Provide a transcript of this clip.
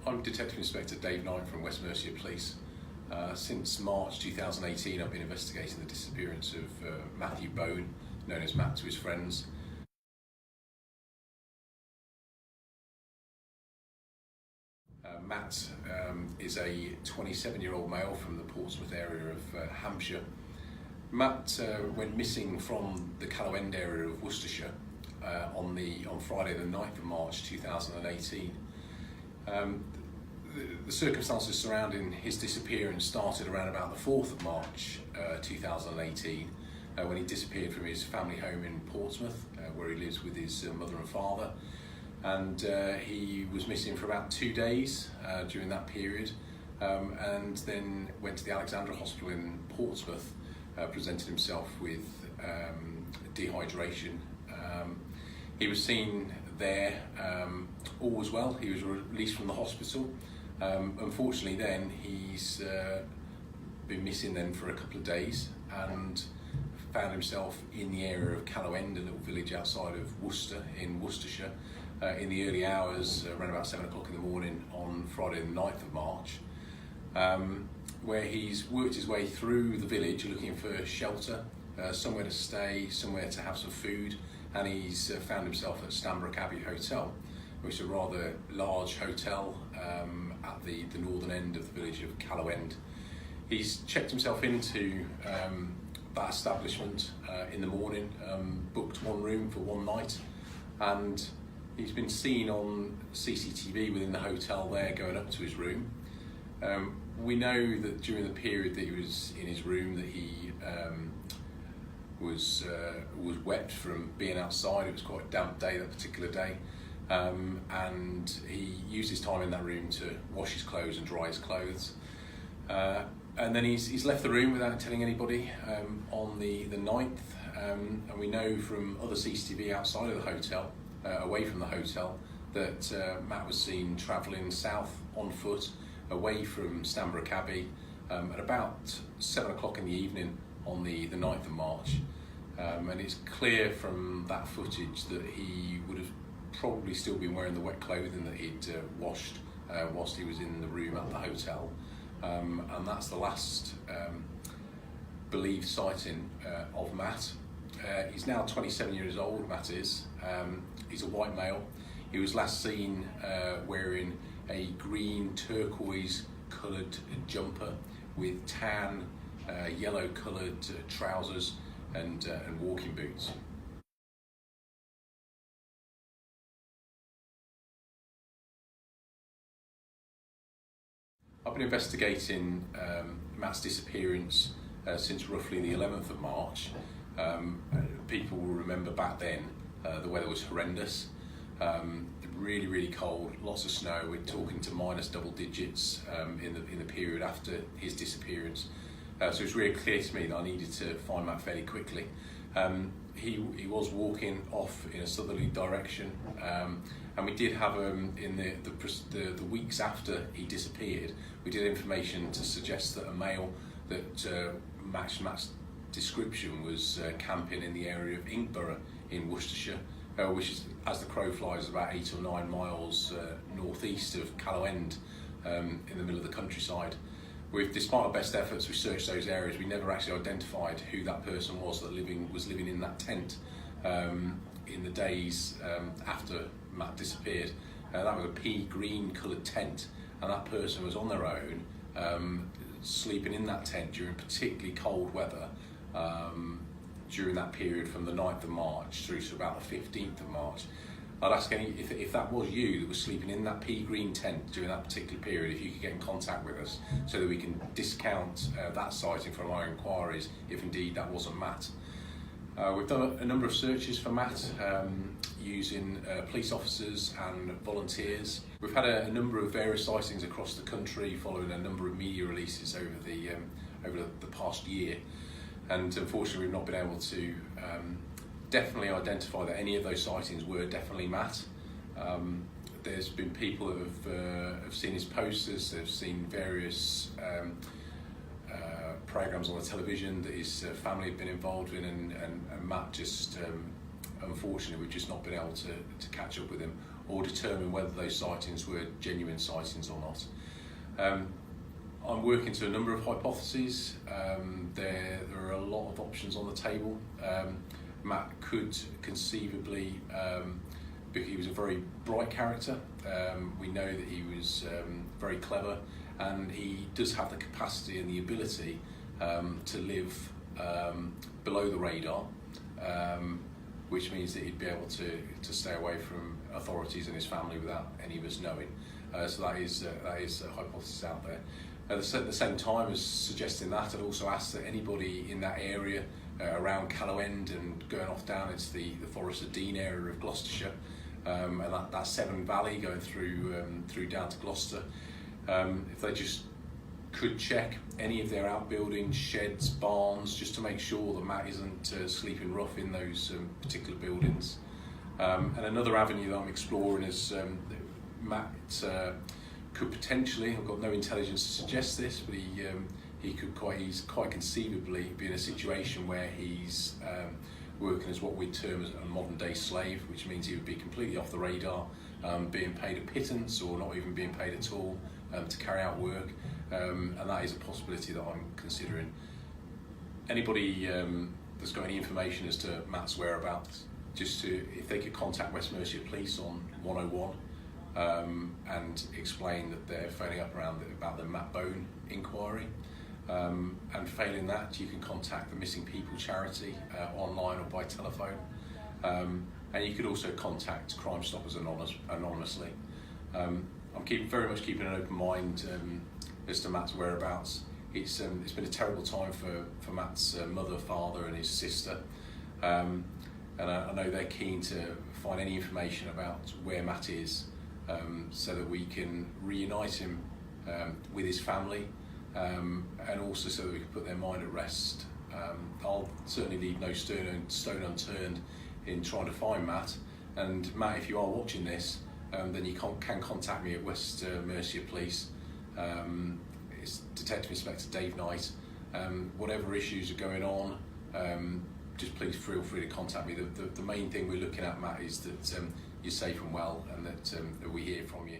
I'm Detective Inspector Dave Knight from West Mercia Police. Since March 2018 I've been investigating the disappearance of Matthew Bone, known as Matt to his friends. Matt is a 27-year-old male from the Portsmouth area of Hampshire. Matt went missing from the Callow End area of Worcestershire on Friday the 9th of March 2018. The circumstances surrounding his disappearance started around about the 4th of March 2018 when he disappeared from his family home in Portsmouth, where he lives with his mother and father, and he was missing for about 2 days during that period, and then went to the Alexandra Hospital in Portsmouth, presented himself with dehydration. He was seen there, all was well. He was released from the hospital. Unfortunately then he's been missing then for a couple of days and found himself in the area of Callow End, a little village outside of Worcester in Worcestershire, in the early hours, around about 7 o'clock in the morning on Friday the 9th of March, where he's worked his way through the village looking for shelter, somewhere to stay, somewhere to have some food, and he's found himself at Stanbrook Abbey Hotel, which is a rather large hotel at the northern end of the village of Callow End. He's checked himself into that establishment in the morning, booked one room for one night, and he's been seen on CCTV within the hotel there going up to his room. We know that during the period that he was in his room that he was wet from being outside. It was quite a damp day that particular day, and he used his time in that room to wash his clothes and dry his clothes, and then he's left the room without telling anybody on the 9th, and we know from other CCTV outside of the hotel, away from the hotel, that Matt was seen travelling south on foot away from Stanbrook Abbey at about 7 o'clock in the evening on the 9th of March, and it's clear from that footage that he would have probably still been wearing the wet clothing that he'd washed whilst he was in the room at the hotel, and that's the last believed sighting of Matt. He's now 27 years old, Matt is. He's a white male. He was last seen wearing a green turquoise coloured jumper with tan yellow coloured trousers and walking boots. I've been investigating Matt's disappearance since roughly the 11th of March. People will remember back then the weather was horrendous, really cold, lots of snow. We're talking to minus double digits in the period after his disappearance. So it's really clear to me that I needed to find Matt fairly quickly. He was walking off in a southerly direction, and we did have in the weeks after he disappeared, we did information to suggest that a male that matched Matt's description was camping in the area of Inkborough in Worcestershire, which is, as the crow flies, about 8 or 9 miles northeast of Callow End, in the middle of the countryside. Despite our best efforts, we searched those areas. We never actually identified who that person was that was living in that tent in the days after Matt disappeared. That was a pea green coloured tent, and that person was on their own, sleeping in that tent during particularly cold weather during that period from the 9th of March through to about the 15th of March. I'd ask if that was you that was sleeping in that pea green tent during that particular period, if you could get in contact with us so that we can discount that sighting from our inquiries if indeed that wasn't Matt. We've done a number of searches for Matt using police officers and volunteers. We've had a number of various sightings across the country following a number of media releases over the past year, and unfortunately we've not been able to definitely identify that any of those sightings were definitely Matt. There's been people who have seen his posters, they've seen various programmes on the television that his family have been involved in, and Matt just, unfortunately, we've just not been able to catch up with him or determine whether those sightings were genuine sightings or not. I'm working to a number of hypotheses. There are a lot of options on the table. Matt could conceivably, because he was a very bright character, we know that he was very clever, and he does have the capacity and the ability to live below the radar, which means that he'd be able to stay away from authorities and his family without any of us knowing. So that is a hypothesis out there. At the same time as suggesting that, I'd also ask that anybody in that area around Callow End and going off down into the Forest of Dean area of Gloucestershire, and that Severn Valley going through down to Gloucester, if they just could check any of their outbuildings, sheds, barns, just to make sure that Matt isn't sleeping rough in those particular buildings. And another avenue that I'm exploring is Matt could potentially, I've got no intelligence to suggest this, but he's quite conceivably be in a situation where he's working as what we term as a modern day slave, which means he would be completely off the radar, being paid a pittance or not even being paid at all to carry out work, and that is a possibility that I'm considering. Anybody that's got any information as to Matt's whereabouts, if they could contact West Mercia Police on 101 and explain that they're phoning up about the Matt Bone inquiry, and failing that, you can contact the Missing People charity online or by telephone, and you could also contact Crime Stoppers anonymously. I'm very much keeping an open mind as to Matt's whereabouts. It's been a terrible time for Matt's mother, father and his sister, and I know they're keen to find any information about where Matt is, so that we can reunite him with his family, and also so that we can put their mind at rest. I'll certainly leave no stone unturned in trying to find Matt. And Matt, if you are watching this, then you can contact me at West Mercia Police. It's Detective Inspector Dave Knight. Whatever issues are going on, just please feel free to contact me. The main thing we're looking at, Matt, is that you're safe and well, and that we hear from you.